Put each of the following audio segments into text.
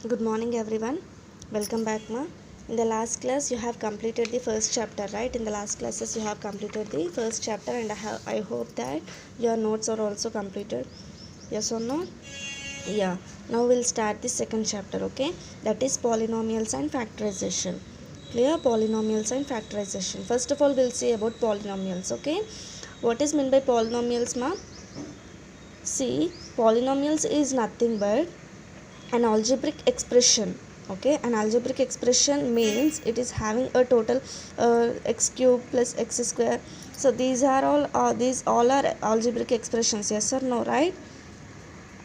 Good morning everyone. Welcome back ma. In the last class you have completed the first chapter, right? In the last classes you have completed the first chapter and I hope that your notes are also completed. Yes or no? Yeah. Now we'll start the second chapter, okay? That is polynomials and factorization. Clear? Polynomials and factorization. First of all we'll see about polynomials, okay? What is meant by polynomials ma? See, polynomials is nothing but an algebraic expression. Okay, an algebraic expression means it is having a total x cube plus x square. So these all are algebraic expressions, yes or no, right?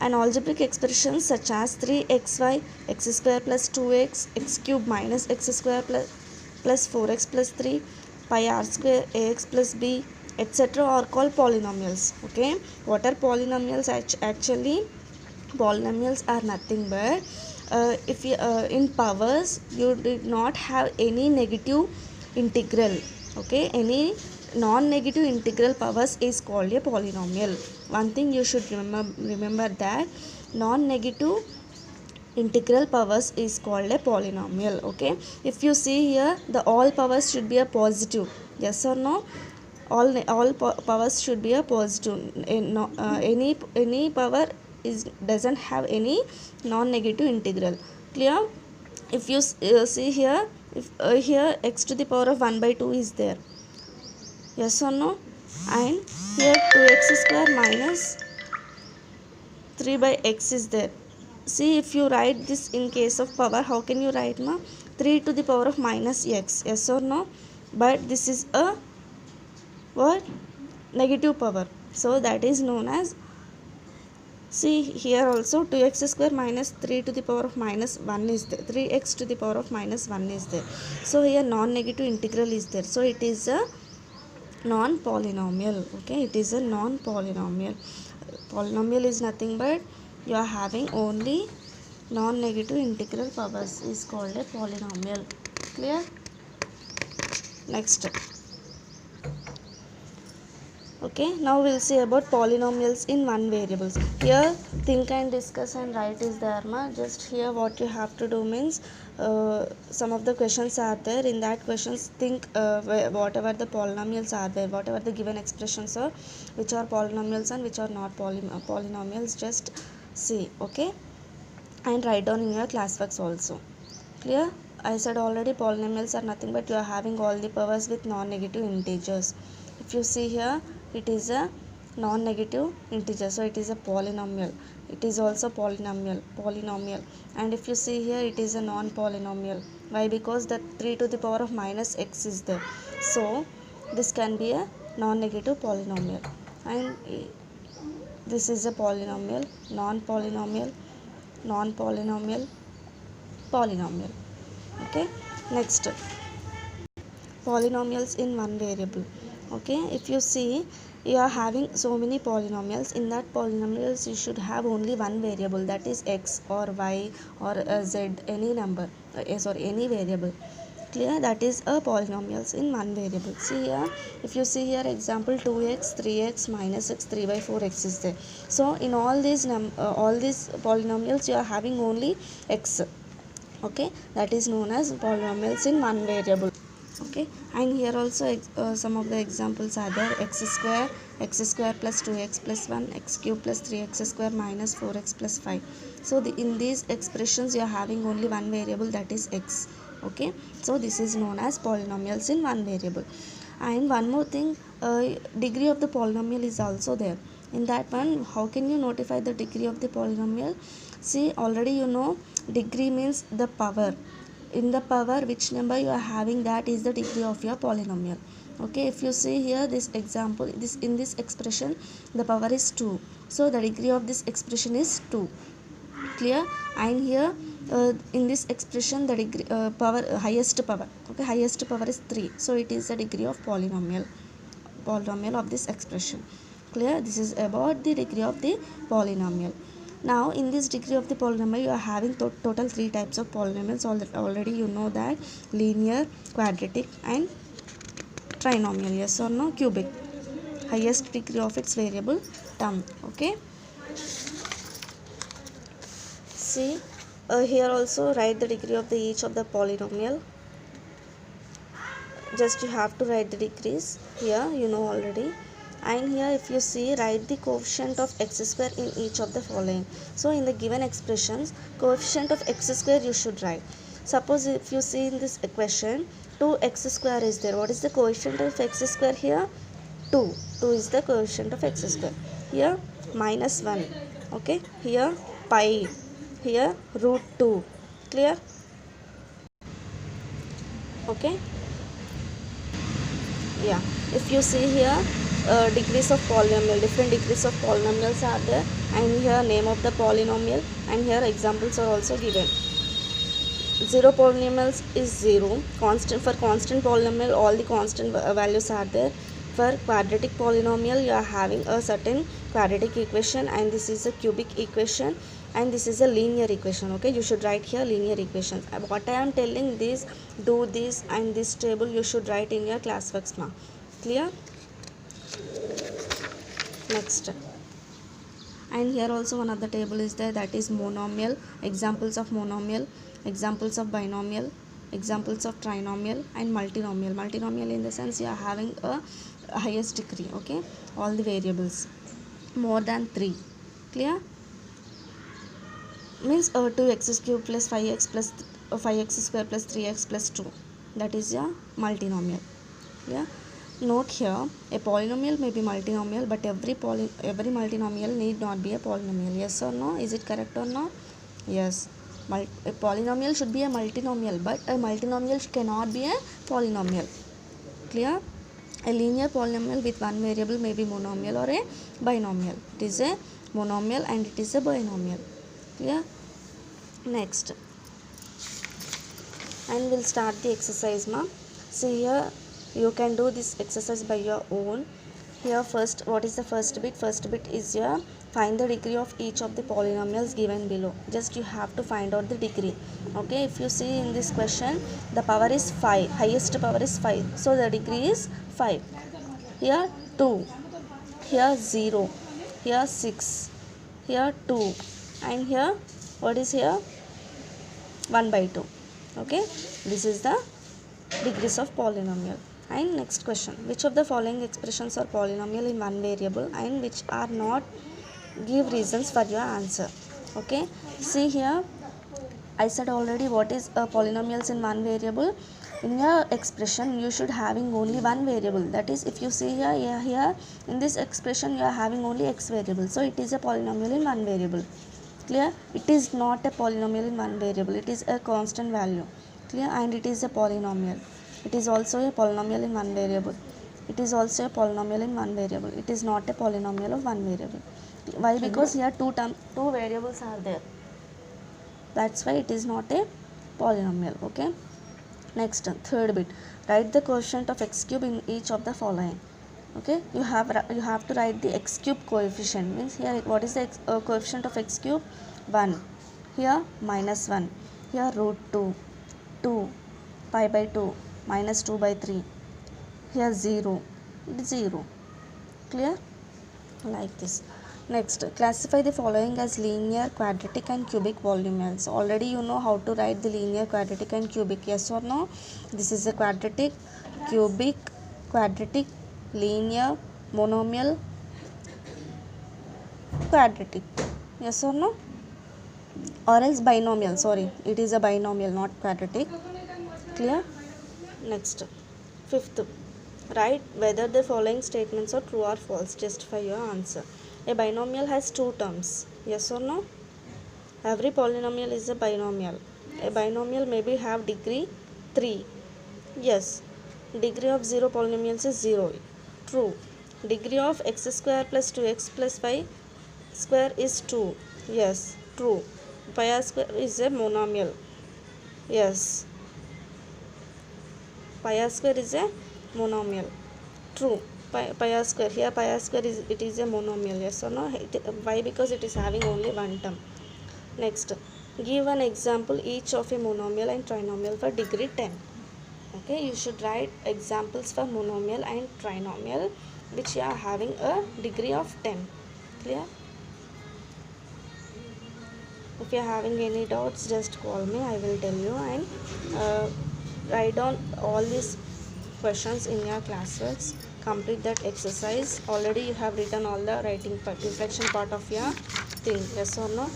An algebraic expression such as 3xy x square plus 2x x cube minus x square plus 4x plus 3 pi r square ax plus b etc. are called polynomials. Okay, what are polynomials? Actually, polynomials are nothing but if you in powers you did not have any negative integral. Okay, any non-negative integral powers is called a polynomial. One thing you should remember that non-negative integral powers is called a polynomial. Okay, if you see here, the all powers should be a positive, yes or no? All powers should be a positive. Any power is doesn't have any non-negative integral. Clear? If you see here, if here x to the power of 1 by 2 is there, yes or no? And here 2x square minus 3 by x is there. See, if you write this in case of power, how can you write ma? 3 to the power of minus x, yes or no? But this is a what? Negative power. So that is known as, see here also 2x square minus 3 to the power of minus 1 is there. 3x to the power of minus 1 is there. So here non-negative integral is there. So it is a non-polynomial. Okay, it is a non-polynomial. Polynomial is nothing but you are having only non-negative integral powers is called a polynomial. Clear? Next. Okay, now we'll see about polynomials in one variables. Here think and discuss and write is there ma. Just here what you have to do means some of the questions are there. In that questions think whatever the polynomials are there, whatever the given expressions are, which are polynomials and which are not polynomials, just see. Okay, and write down in your classworks also. Clear? I said already polynomials are nothing but you are having all the powers with non-negative integers. If you see here, it is a non-negative integer, so it is a polynomial. It is also polynomial. And if you see here, it is a non-polynomial. Why? Because the 3 to the power of minus x is there. So this can be a non-negative polynomial. And this is a polynomial, non-polynomial, non-polynomial, polynomial. Okay, next, polynomials in one variable. Okay, if you see, you are having so many polynomials. In that polynomials you should have only one variable, that is x or y or z, any number, sorry, any variable. Clear? That is a polynomials in one variable. See here, if you see here example 2x 3x minus x 3 by 4x is there. So in all these polynomials you are having only x. Okay, that is known as polynomials in one variable. Okay, and here also some of the examples are there. X square plus 2x plus 1 x cube plus 3x square minus 4x plus 5. So in these expressions you are having only one variable, that is x. Okay, so this is known as polynomials in one variable. And one more thing, degree of the polynomial is also there. In that one, how can you notify the degree of the polynomial? See, already you know degree means the power. In the power which number you are having, that is the degree of your polynomial. Okay, if you see here this example, in this expression the power is 2, so the degree of this expression is 2. Clear? And here in this expression the degree highest power, okay, highest power is 3, so it is the degree of polynomial of this expression. Clear? This is about the degree of the polynomial. Now in this degree of the polynomial you are having total 3 types of polynomials. Already you know that: linear, quadratic and trinomial. Yes or no? Cubic, highest degree of its variable term. Okay, see, Here also write the degree of each of the polynomial. Just you have to write the degrees here, you know already. And here if you see, write the coefficient of x square in each of the following. So in the given expressions, coefficient of x square you should write. Suppose if you see in this equation, 2x square is there. What is the coefficient of x square here? 2. 2 is the coefficient of x square. Here minus 1. Okay. Here pi. Here root 2. Clear? Okay. Yeah, if you see here, degrees of polynomial, different degrees of polynomials are there, and here name of the polynomial, and here examples are also given. Zero polynomials is 0. Constant, for constant polynomial all the constant values are there. For quadratic polynomial you are having a certain quadratic equation, and this is a cubic equation, and this is a linear equation. Okay, you should write here linear equations. What I am telling this, do this, and this table you should write in your classworks mark. Clear? Next, and here also one of the table is there, that is monomial, examples of monomial, examples of binomial, examples of trinomial, and multinomial. Multinomial in the sense you are having a highest degree. Okay, all the variables more than 3. Clear? Means 2x cube plus 5x plus 5x square plus 3x plus 2, that is a multinomial. Yeah, note here, a polynomial may be multinomial, but every multinomial need not be a polynomial. Yes or no? Is it correct or not? Yes, a polynomial should be a multinomial, but a multinomial cannot be a polynomial. Clear? A linear polynomial with one variable may be monomial or a binomial. It is a monomial and it is a binomial. Clear? Next, and we'll start the exercise, ma. See here, you can do this exercise by your own. Here first, what is the first bit? First bit is your find the degree of each of the polynomials given below. Just you have to find out the degree. Okay, if you see in this question, the power is 5, highest power is 5, so the degree is 5. Here 2, here 0, here 6, here 2, and here what is here? 1 by 2. Okay, this is the degrees of polynomial. And next question, which of the following expressions are polynomial in one variable and which are not? Give reasons for your answer. Okay, see here, I said already what is polynomials in one variable. In your expression you should having only one variable, that is if you see here in this expression you are having only x variable, so it is a polynomial in one variable. Clear? It is not a polynomial in one variable, it is a constant value. Clear? And it is a polynomial. It is also a polynomial in one variable. It is also a polynomial in one variable. It is not a polynomial of one variable. Why? Because here two variables are there. That's why it is not a polynomial. Okay. Next, third bit. Write the quotient of x cube in each of the following. Okay, you have to write the x cube coefficient. Means here what is the coefficient of x cube? 1. Here minus 1. Here root 2, 2, pi by 2, minus 2 by 3. Here 0, 0. Clear? Like this. Next, classify the following as linear, quadratic, and cubic polynomials. Already you know how to write the linear, quadratic, and cubic. Yes or no? This is a quadratic, cubic, quadratic, linear, monomial, quadratic. Yes or no? Or else binomial. Sorry, it is a binomial, not quadratic. Clear? Next, fifth, write whether the following statements are true or false. Justify your answer. A binomial has two terms. Yes or no? Every polynomial is a binomial. A binomial maybe have degree 3. Yes. Degree of 0 polynomials is 0. True. Degree of x square plus 2x plus 5 square is 2. Yes. True. Pi r square is a monomial. Yes. Pi r square is a monomial. True. Pi r square, here pi r square is, it is a monomial. Yes or no? Why? Because it is having only one term. Next, give an example each of a monomial and trinomial for degree 10. Okay, you should write examples for monomial and trinomial which are having a degree of 10. Clear? if you're having any doubts, just call me, I will tell you. And write down all these questions in your classworks. Complete that exercise. Already you have written all the writing part, reflection part of your thing, yes or no?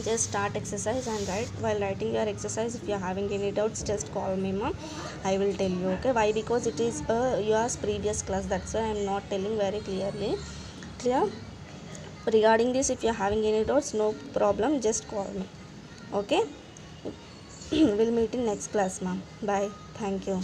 Just start exercise and write. While writing your exercise, if you are having any doubts, just call me, ma'am, I will tell you. Okay, why? Because it is yours previous class, that's why I am not telling very clearly. Clear? Regarding this, if you are having any doubts, no problem, just call me. Okay. We'll meet in next class, ma'am. Bye. Thank you.